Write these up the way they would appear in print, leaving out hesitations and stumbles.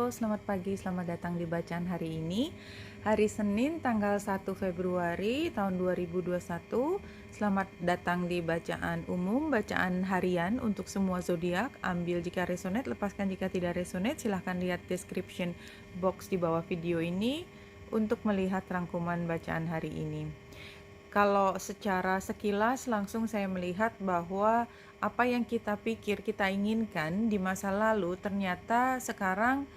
selamat pagi, selamat datang di bacaan hari ini. Hari Senin tanggal 1 Februari tahun 2021. Selamat datang di bacaan umum, bacaan harian untuk semua zodiak. Ambil jika resonate, lepaskan jika tidak resonate. Silahkan lihat description box di bawah video ini untuk melihat rangkuman bacaan hari ini. Kalau secara sekilas langsung saya melihat bahwa apa yang kita pikir kita inginkan di masa lalu ternyata sekarang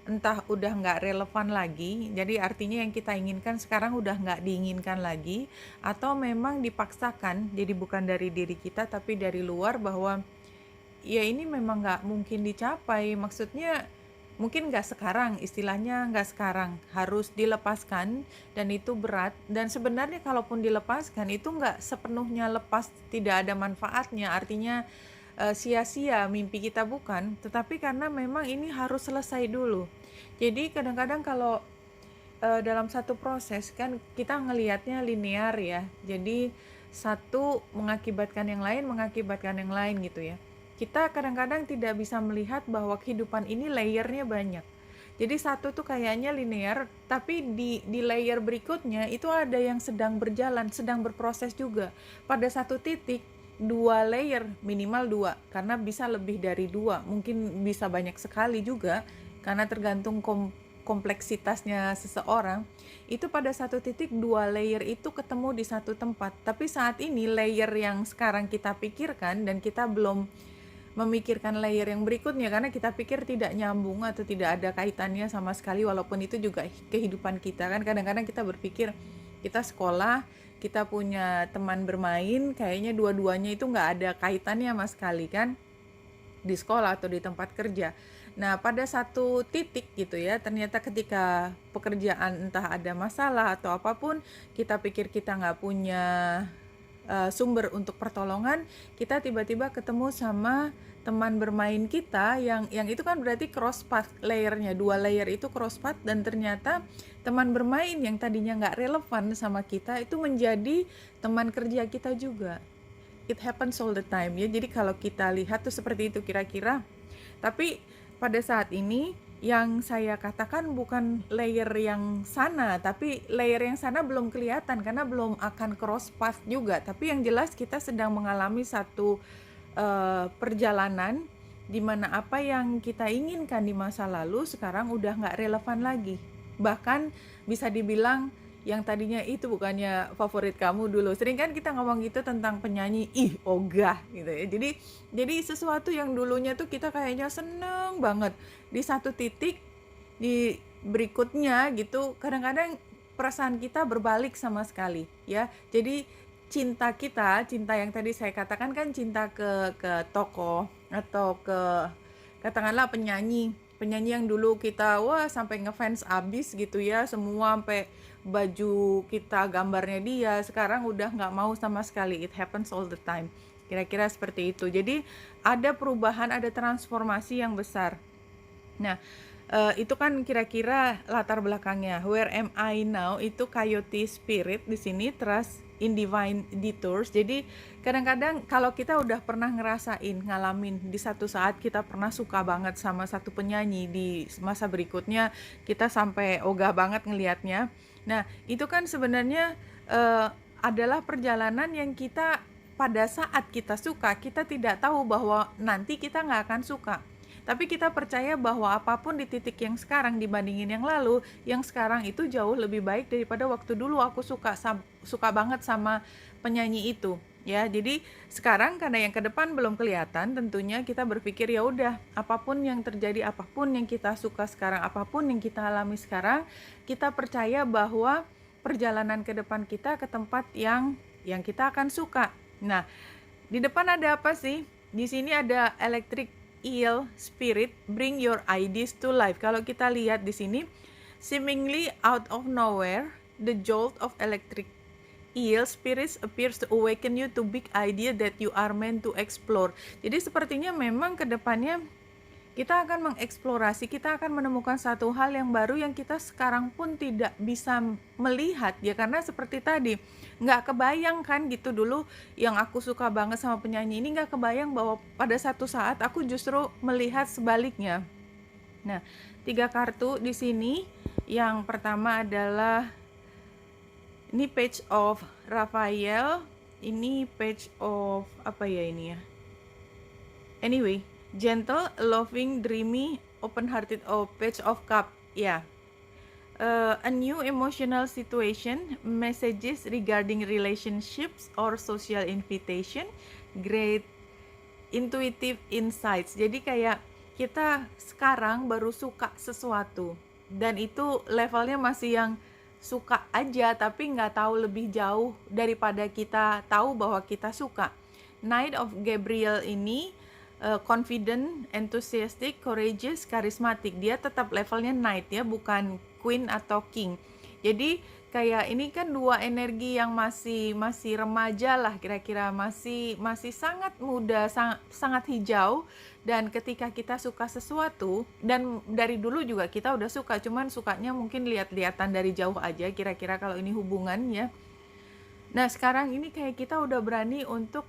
entah udah nggak relevan lagi, jadi artinya yang kita inginkan sekarang udah nggak diinginkan lagi, atau memang dipaksakan, jadi bukan dari diri kita tapi dari luar bahwa ya ini memang nggak mungkin dicapai, maksudnya mungkin nggak sekarang, istilahnya nggak sekarang, harus dilepaskan dan itu berat. Dan sebenarnya kalaupun dilepaskan itu nggak sepenuhnya lepas, tidak ada manfaatnya, artinya sia-sia mimpi kita bukan, tetapi karena memang ini harus selesai dulu. Jadi kadang-kadang kalau dalam satu proses kan kita ngelihatnya linear ya, jadi satu mengakibatkan yang lain gitu ya. Kita kadang-kadang tidak bisa melihat bahwa kehidupan ini layernya banyak. Jadi satu tuh kayaknya linear, tapi di layer berikutnya itu ada yang sedang berjalan, sedang berproses juga. Pada satu titik, dua layer, minimal dua, karena bisa lebih dari dua, mungkin bisa banyak sekali juga, karena tergantung kompleksitasnya seseorang. Itu pada satu titik dua layer itu ketemu di satu tempat. Tapi saat ini layer yang sekarang kita pikirkan dan kita belum memikirkan layer yang berikutnya karena kita pikir tidak nyambung atau tidak ada kaitannya sama sekali, walaupun itu juga kehidupan kita kan. Kadang-kadang kita berpikir kita sekolah, kita punya teman bermain, kayaknya dua-duanya itu nggak ada kaitannya sama sekali kan, di sekolah atau di tempat kerja. Nah pada satu titik gitu ya, ternyata ketika pekerjaan entah ada masalah atau apapun, kita pikir kita nggak punya sumber untuk pertolongan, kita tiba-tiba ketemu sama teman bermain kita yang itu kan berarti cross path layernya, dua layer itu cross path, dan ternyata teman bermain yang tadinya nggak relevan sama kita itu menjadi teman kerja kita juga. It happens all the time ya, jadi kalau kita lihat tuh seperti itu kira-kira. Tapi pada saat ini yang saya katakan bukan layer yang sana, tapi layer yang sana belum kelihatan karena belum akan cross path juga. Tapi yang jelas kita sedang mengalami satu perjalanan di mana apa yang kita inginkan di masa lalu sekarang udah nggak relevan lagi. Bahkan bisa dibilang yang tadinya itu bukannya favorit kamu dulu. Sering kan kita ngomong gitu tentang penyanyi, ih ogah gitu ya. Jadi sesuatu yang dulunya tuh kita kayaknya seneng banget, di satu titik di berikutnya gitu kadang-kadang perasaan kita berbalik sama sekali ya. Jadi cinta yang tadi saya katakan kan cinta ke tokoh atau ke katakanlah penyanyi yang dulu kita wah sampai ngefans abis gitu ya, semua sampai baju kita gambarnya dia, sekarang udah nggak mau sama sekali. It happens all the time, kira-kira seperti itu. Jadi ada perubahan, ada transformasi yang besar. Nah itu kan kira-kira latar belakangnya. Where am I now itu Coyote Spirit di sini, Trust in Divine Detours. Jadi kadang-kadang kalau kita udah pernah ngerasain, ngalamin di satu saat kita pernah suka banget sama satu penyanyi, di masa berikutnya kita sampai ogah banget ngelihatnya. Nah itu kan sebenarnya adalah perjalanan yang kita pada saat kita suka, kita tidak tahu bahwa nanti kita nggak akan suka. Tapi kita percaya bahwa apapun di titik yang sekarang dibandingin yang lalu, yang sekarang itu jauh lebih baik daripada waktu dulu aku suka banget sama penyanyi itu. Ya, jadi sekarang karena yang ke depan belum kelihatan, tentunya kita berpikir ya udah, apapun yang terjadi, apapun yang kita suka sekarang, apapun yang kita alami sekarang, kita percaya bahwa perjalanan ke depan kita ke tempat yang kita akan suka. Nah, di depan ada apa sih? Di sini ada Electric Eel Spirit, bring your ideas to life. Kalau kita lihat di sini, seemingly out of nowhere, the jolt of electric eel spirits appears to awaken you to big idea that you are meant to explore. Jadi sepertinya memang ke depannya kita akan mengeksplorasi, kita akan menemukan satu hal yang baru yang kita sekarang pun tidak bisa melihat ya, karena seperti tadi nggak kebayang kan gitu. Dulu yang aku suka banget sama penyanyi ini nggak kebayang bahwa pada satu saat aku justru melihat sebaliknya. Nah, 3 kartu di sini. Yang pertama adalah ini page of Raphael, ini page of apa ya ini ya? Anyway, gentle, loving, dreamy, open-hearted. Oh, page of cup. Ya. A new emotional situation, messages regarding relationships or social invitation, great intuitive insights. Jadi kayak kita sekarang baru suka sesuatu dan itu levelnya masih yang suka aja tapi nggak tahu lebih jauh daripada kita tahu bahwa kita suka. Knight of Gabriel ini confident, enthusiastic, courageous, charismatic. Dia tetap levelnya knight ya, bukan queen atau king. Jadi kayak ini kan dua energi yang masih remaja lah, kira-kira masih sangat muda, sangat hijau. Dan ketika kita suka sesuatu, dan dari dulu juga kita udah suka, cuman sukanya mungkin lihat-lihatan dari jauh aja, kira-kira kalau ini hubungan ya. Nah sekarang ini kayak kita udah berani untuk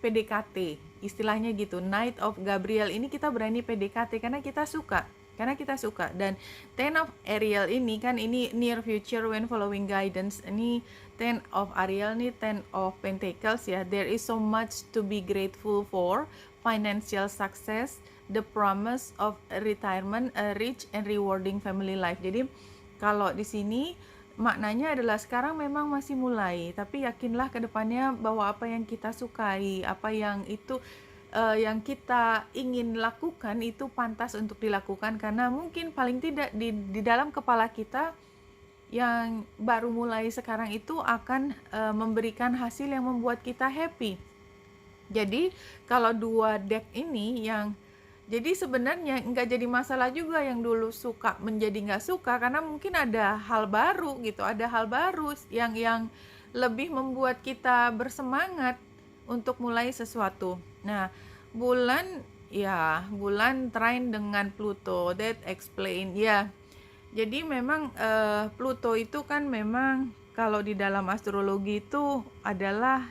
PDKT, istilahnya gitu. Knight of Gabriel ini kita berani PDKT karena kita suka. Dan Ten of Ariel ini kan ini near future when following guidance. Ini Ten of Ariel nih, Ten of Pentacles ya. There is so much to be grateful for. Financial success, the promise of retirement, a rich and rewarding family life. Jadi kalau di sini maknanya adalah sekarang memang masih mulai, tapi yakinlah ke depannya bahwa apa yang kita sukai, apa yang itu yang kita ingin lakukan itu pantas untuk dilakukan, karena mungkin paling tidak di dalam kepala kita yang baru mulai sekarang itu akan memberikan hasil yang membuat kita happy. Jadi kalau dua deck ini yang jadi sebenarnya nggak jadi masalah juga yang dulu suka menjadi nggak suka, karena mungkin ada hal baru gitu, ada hal baru yang lebih membuat kita bersemangat untuk mulai sesuatu. Nah, bulan trine dengan Pluto, that explain ya. Jadi memang Pluto itu kan memang kalau di dalam astrologi itu adalah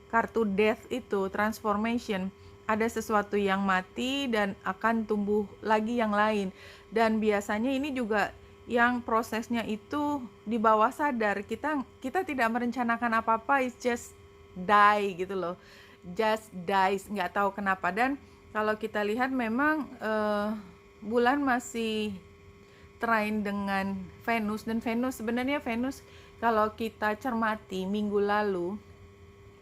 kartu death, itu transformation. Ada sesuatu yang mati dan akan tumbuh lagi yang lain. Dan biasanya ini juga yang prosesnya itu di bawah sadar. Kita tidak merencanakan apa-apa, it's just die gitu loh. Just dies, nggak tahu kenapa. Dan kalau kita lihat memang bulan masih trine dengan Venus. Dan Venus sebenarnya kalau kita cermati minggu lalu,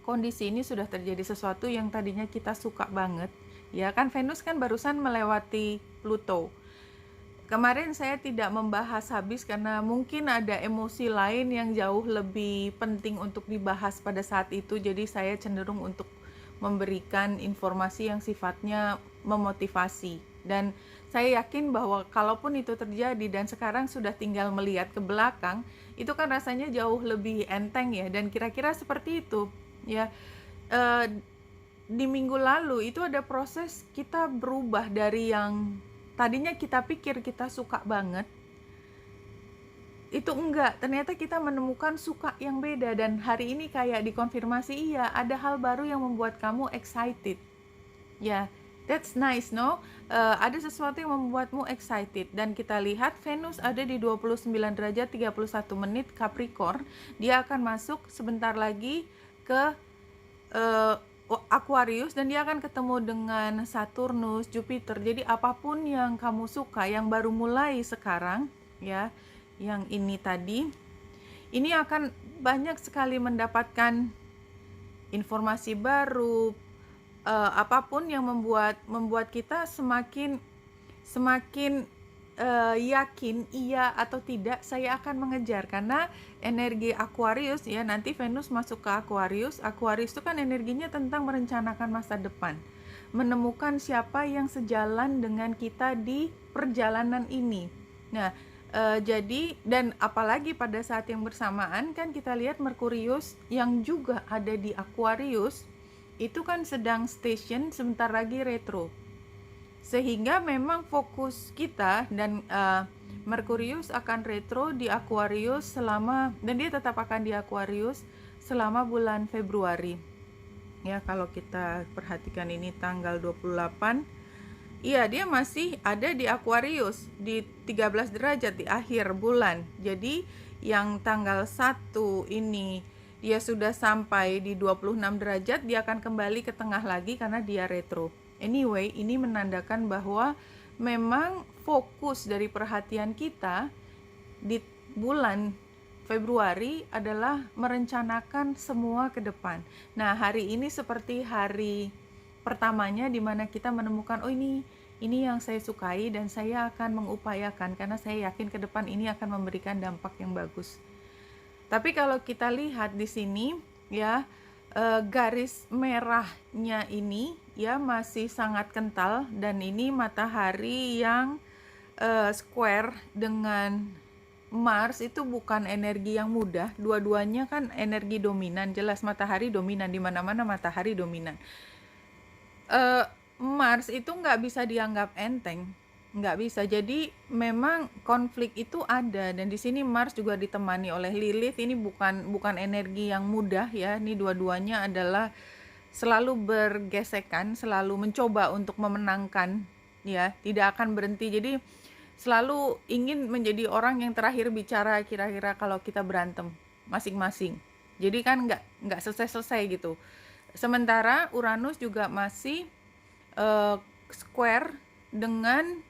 kondisi ini sudah terjadi sesuatu yang tadinya kita suka banget. Ya kan, Venus kan barusan melewati Pluto. Kemarin saya tidak membahas habis karena mungkin ada emosi lain yang jauh lebih penting untuk dibahas pada saat itu. Jadi saya cenderung untuk memberikan informasi yang sifatnya memotivasi. Dan saya yakin bahwa kalaupun itu terjadi dan sekarang sudah tinggal melihat ke belakang, itu kan rasanya jauh lebih enteng ya. Dan kira-kira seperti itu ya. Di minggu lalu itu ada proses kita berubah dari yang tadinya kita pikir kita suka banget, itu enggak, ternyata kita menemukan suka yang beda. Dan hari ini kayak dikonfirmasi, iya ada hal baru yang membuat kamu excited ya. That's nice, no? Ada sesuatu yang membuatmu excited. Dan kita lihat Venus ada di 29 derajat 31 menit Capricorn. Dia akan masuk sebentar lagi ke Aquarius dan dia akan ketemu dengan Saturnus, Jupiter. Jadi apapun yang kamu suka, yang baru mulai sekarang ya, yang ini tadi, ini akan banyak sekali mendapatkan informasi baru, apapun yang membuat kita semakin yakin iya atau tidak saya akan mengejar. Karena energi Aquarius ya, nanti Venus masuk ke Aquarius. Aquarius itu kan energinya tentang merencanakan masa depan, menemukan siapa yang sejalan dengan kita di perjalanan ini. Nah, jadi dan apalagi pada saat yang bersamaan kan kita lihat Merkurius yang juga ada di Aquarius itu kan sedang station, sebentar lagi retro. Sehingga memang fokus kita dan Merkurius akan retro di Aquarius dan dia tetap akan di Aquarius selama bulan Februari. Ya, kalau kita perhatikan ini tanggal 28, Iya, dia masih ada di Aquarius di 13 derajat di akhir bulan. Jadi yang tanggal 1 ini dia sudah sampai di 26 derajat, dia akan kembali ke tengah lagi karena dia retro. Anyway, ini menandakan bahwa memang fokus dari perhatian kita di bulan Februari adalah merencanakan semua ke depan. Nah, hari ini seperti hari pertamanya di mana kita menemukan, oh ini yang saya sukai dan saya akan mengupayakan karena saya yakin ke depan ini akan memberikan dampak yang bagus. Tapi kalau kita lihat di sini ya, garis merahnya ini ya masih sangat kental, dan ini matahari yang square dengan Mars itu bukan energi yang mudah. Dua-duanya kan energi dominan, jelas matahari dominan, di mana-mana matahari dominan. Mars itu nggak bisa dianggap enteng, nggak bisa. Jadi memang konflik itu ada, dan di sini Mars juga ditemani oleh Lilith. Ini bukan energi yang mudah ya. Ini dua-duanya adalah selalu bergesekan, selalu mencoba untuk memenangkan ya, tidak akan berhenti. Jadi selalu ingin menjadi orang yang terakhir bicara kira-kira kalau kita berantem masing-masing. Jadi kan nggak selesai-selesai gitu. Sementara Uranus juga masih square dengan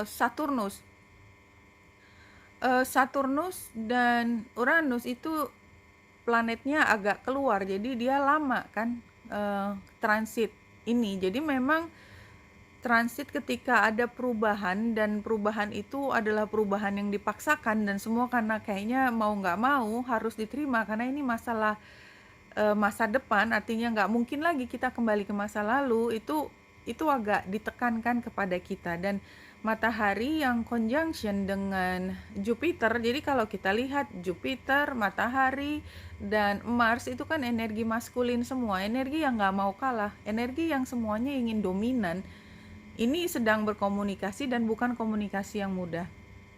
Saturnus. Saturnus dan Uranus itu planetnya agak keluar, jadi dia lama kan transit ini. Jadi memang transit ketika ada perubahan, dan perubahan itu adalah perubahan yang dipaksakan, dan semua karena kayaknya mau nggak mau harus diterima karena ini masalah masa depan. Artinya nggak mungkin lagi kita kembali ke masa lalu. Itu agak ditekankan kepada kita. Dan matahari yang conjunction dengan Jupiter, jadi kalau kita lihat Jupiter, matahari, dan Mars itu kan energi maskulin semua, energi yang nggak mau kalah, energi yang semuanya ingin dominan. Ini sedang berkomunikasi dan bukan komunikasi yang mudah.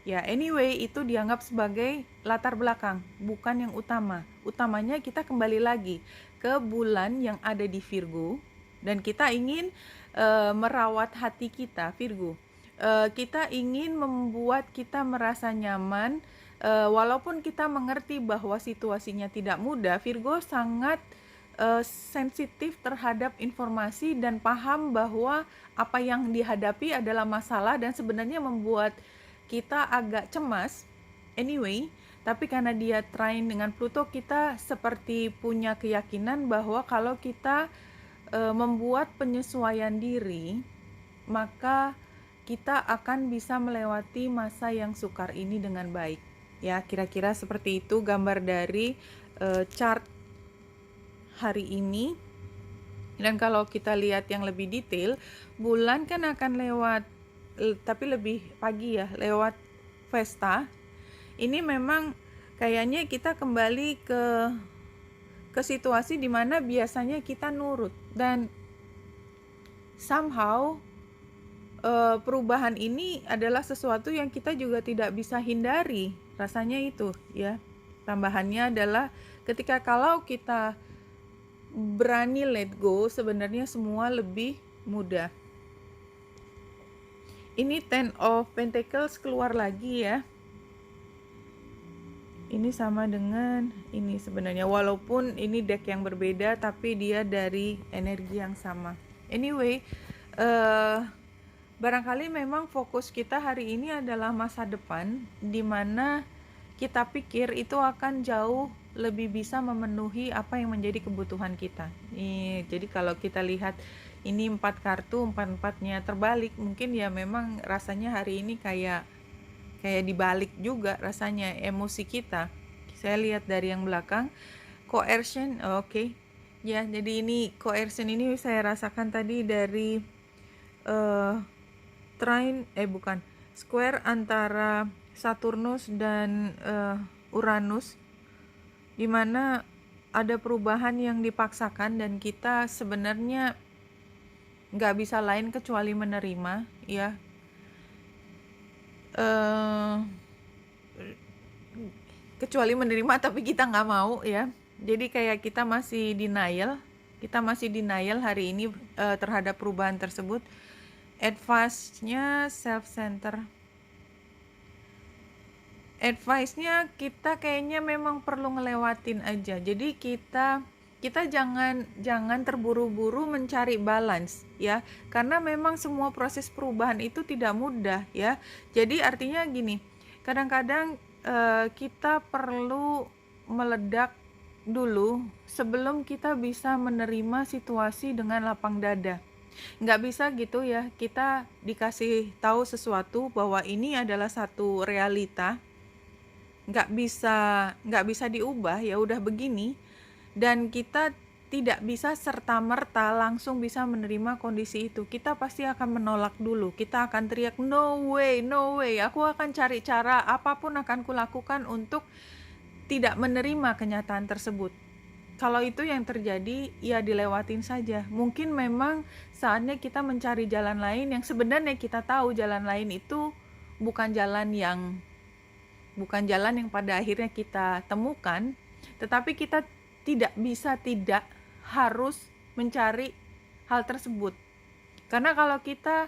Ya, anyway, itu dianggap sebagai latar belakang, bukan yang utama. Utamanya kita kembali lagi ke bulan yang ada di Virgo, dan kita ingin merawat hati kita, Virgo. Kita ingin membuat kita merasa nyaman, walaupun kita mengerti bahwa situasinya tidak mudah. Virgo sangat sensitif terhadap informasi dan paham bahwa apa yang dihadapi adalah masalah dan sebenarnya membuat kita agak cemas. Anyway, tapi karena dia trine dengan Pluto, kita seperti punya keyakinan bahwa kalau kita membuat penyesuaian diri, maka kita akan bisa melewati masa yang sukar ini dengan baik. Ya, kira-kira seperti itu gambar dari chart hari ini. Dan kalau kita lihat yang lebih detail, bulan kan akan lewat tapi lebih pagi ya, lewat Vesta. Ini memang kayaknya kita kembali ke situasi di mana biasanya kita nurut, dan somehow perubahan ini adalah sesuatu yang kita juga tidak bisa hindari, rasanya itu ya. Tambahannya adalah ketika kalau kita berani let go, sebenarnya semua lebih mudah. Ini Ten of Pentacles keluar lagi ya. Ini sama dengan ini sebenarnya, walaupun ini deck yang berbeda tapi dia dari energi yang sama. Anyway, barangkali memang fokus kita hari ini adalah masa depan, di mana kita pikir itu akan jauh lebih bisa memenuhi apa yang menjadi kebutuhan kita. Jadi kalau kita lihat ini 4 kartu, 4-4-nya terbalik, mungkin ya memang rasanya hari ini kayak dibalik juga rasanya emosi kita. Saya lihat dari yang belakang, coercion, oke. Ya, jadi ini coercion ini saya rasakan tadi dari square antara Saturnus dan Uranus, di mana ada perubahan yang dipaksakan dan kita sebenarnya nggak bisa lain kecuali menerima ya. Kecuali menerima, tapi kita nggak mau ya. Jadi kayak kita masih denial hari ini terhadap perubahan tersebut. Advice-nya self-center. Advice-nya kita kayaknya memang perlu ngelewatin aja. Jadi kita jangan terburu-buru mencari balance ya. Karena memang semua proses perubahan itu tidak mudah ya. Jadi artinya gini, kadang-kadang kita perlu meledak dulu sebelum kita bisa menerima situasi dengan lapang dada. Nggak bisa gitu ya, kita dikasih tahu sesuatu bahwa ini adalah satu realita, nggak bisa diubah, ya udah begini, dan kita tidak bisa serta-merta langsung bisa menerima kondisi itu. Kita pasti akan menolak dulu, kita akan teriak no way, aku akan cari cara apapun akan kulakukan untuk tidak menerima kenyataan tersebut. Kalau itu yang terjadi, ya dilewatin saja. Mungkin memang saatnya kita mencari jalan lain yang sebenarnya kita tahu jalan lain itu bukan jalan yang pada akhirnya kita temukan, tetapi kita tidak harus mencari hal tersebut. Karena kalau kita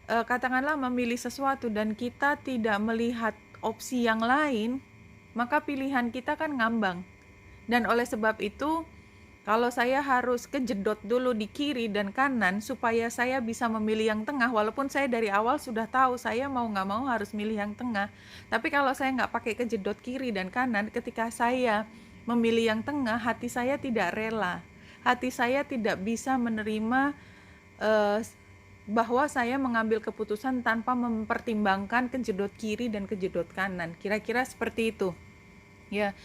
katakanlah memilih sesuatu dan kita tidak melihat opsi yang lain, maka pilihan kita kan ngambang. Dan oleh sebab itu, kalau saya harus kejedot dulu di kiri dan kanan supaya saya bisa memilih yang tengah, walaupun saya dari awal sudah tahu saya mau nggak mau harus milih yang tengah, tapi kalau saya nggak pakai kejedot kiri dan kanan, ketika saya memilih yang tengah, hati saya tidak rela, hati saya tidak bisa menerima bahwa saya mengambil keputusan tanpa mempertimbangkan kejedot kiri dan kejedot kanan. Kira-kira seperti itu ya.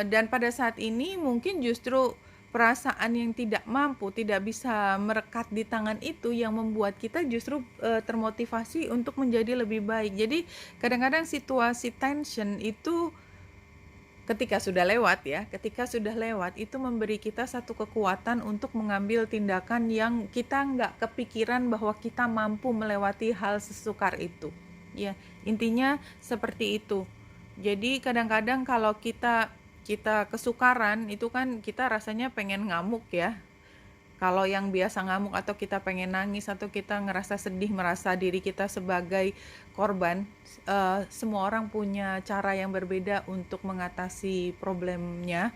Dan pada saat ini mungkin justru perasaan yang tidak mampu, tidak bisa merekat di tangan itu yang membuat kita justru termotivasi untuk menjadi lebih baik. Jadi kadang-kadang situasi tension itu ketika sudah lewat itu memberi kita satu kekuatan untuk mengambil tindakan yang kita nggak kepikiran bahwa kita mampu melewati hal sesukar itu ya. Intinya seperti itu. Jadi kadang-kadang kalau kita kesukaran itu kan kita rasanya pengen ngamuk ya. Kalau yang biasa ngamuk atau kita pengen nangis atau kita ngerasa sedih, merasa diri kita sebagai korban, semua orang punya cara yang berbeda untuk mengatasi problemnya.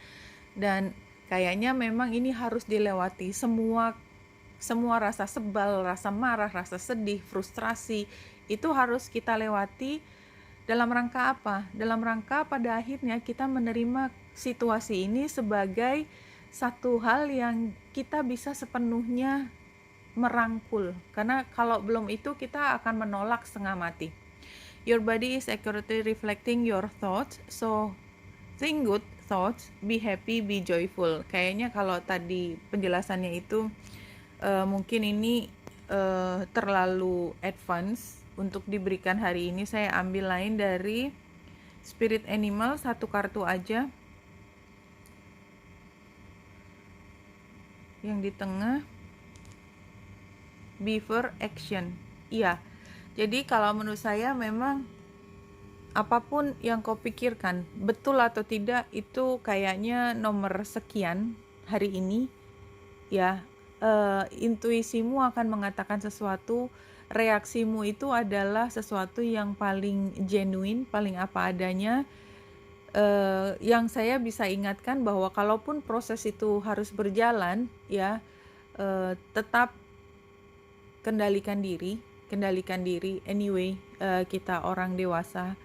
Dan kayaknya memang ini harus dilewati. Semua rasa sebal, rasa marah, rasa sedih, frustrasi itu harus kita lewati. Dalam rangka apa? Dalam rangka pada akhirnya kita menerima situasi ini sebagai satu hal yang kita bisa sepenuhnya merangkul. Karena kalau belum itu kita akan menolak setengah mati. Your body is accurately reflecting your thoughts, so think good thoughts, be happy, be joyful. Kayaknya kalau tadi penjelasannya itu mungkin ini terlalu advance untuk diberikan hari ini. Saya ambil lain dari Spirit Animal, satu kartu aja. Yang di tengah Beaver Action. Iya. Jadi kalau menurut saya memang apapun yang kau pikirkan, betul atau tidak, itu kayaknya nomor sekian hari ini ya. Intuisimu akan mengatakan sesuatu, reaksimu itu adalah sesuatu yang paling genuine, paling apa adanya. Yang saya bisa ingatkan bahwa kalaupun proses itu harus berjalan ya, tetap kendalikan diri anyway. Kita orang dewasa,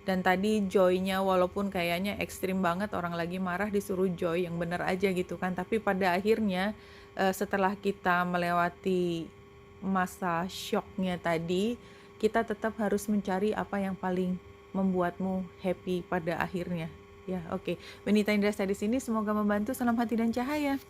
dan tadi joy-nya walaupun kayaknya ekstrim banget, orang lagi marah disuruh joy, yang bener aja gitu kan, tapi pada akhirnya setelah kita melewati masa shocknya tadi, kita tetap harus mencari apa yang paling membuatmu happy pada akhirnya ya. Oke. Benita Indrasta di sini, semoga membantu. Salam hati dan cahaya.